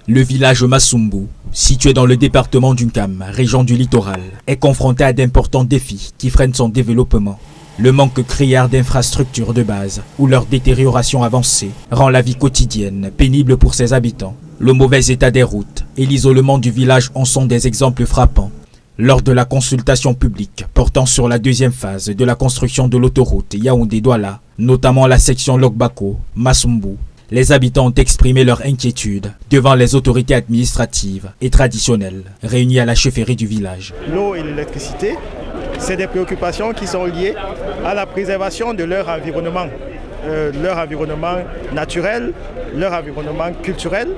Le village Masumbu, situé dans le département d'Unkam, région du littoral, est confronté à d'importants défis qui freinent son développement. Le manque criard d'infrastructures de base ou leur détérioration avancée rend la vie quotidienne pénible pour ses habitants. Le mauvais état des routes et l'isolement du village en sont des exemples frappants. Lors de la consultation publique portant sur la deuxième phase de la construction de l'autoroute Yaoundé-Douala, notamment la section Lokbako-Masumbu, les habitants ont exprimé leur inquiétude devant les autorités administratives et traditionnelles réunies à la chefferie du village. L'eau et l'électricité, c'est des préoccupations qui sont liées à la préservation de leur environnement naturel, leur environnement culturel,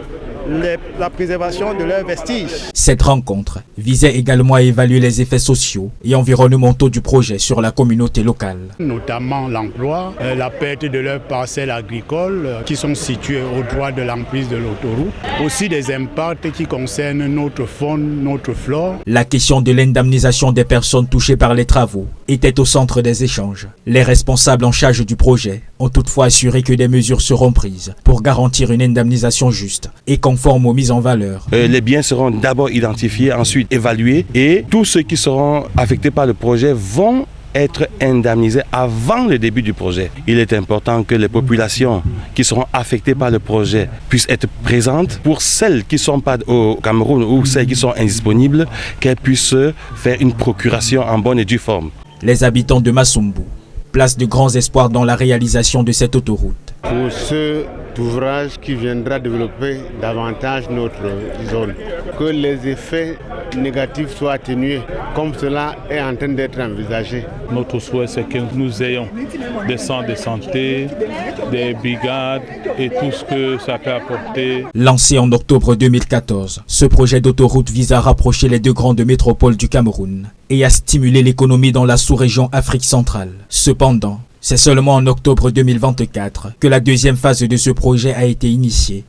la préservation de leurs vestiges. Cette rencontre visait également à évaluer les effets sociaux et environnementaux du projet sur la communauté locale. Notamment l'emploi, la perte de leurs parcelles agricoles qui sont situées au droit de l'emprise de l'autoroute, aussi des impacts qui concernent notre faune, notre flore. La question de l'indemnisation des personnes touchées par les travaux était au centre des échanges. Les responsables en charge du projet ont toutefois assuré que des mesures seront prises pour garantir une indemnisation juste et conforme aux mises en valeur. Les biens seront d'abord identifiés, ensuite évalués et tous ceux qui seront affectés par le projet vont être indemnisés avant le début du projet. Il est important que les populations qui seront affectées par le projet puissent être présentes. Pour celles qui ne sont pas au Cameroun ou celles qui sont indisponibles, qu'elles puissent faire une procuration en bonne et due forme. Les habitants de Masumbu placent de grands espoirs dans la réalisation de cette autoroute. Pour ce ouvrage qui viendra développer davantage notre zone, que les effets négatifs soient atténués, comme cela est en train d'être envisagé. Notre souhait, c'est que nous ayons des centres de santé, des brigades et tout ce que ça peut apporter. Lancé en octobre 2014, ce projet d'autoroute vise à rapprocher les deux grandes métropoles du Cameroun et à stimuler l'économie dans la sous-région Afrique centrale. Cependant, c'est seulement en octobre 2024 que la deuxième phase de ce projet a été initiée.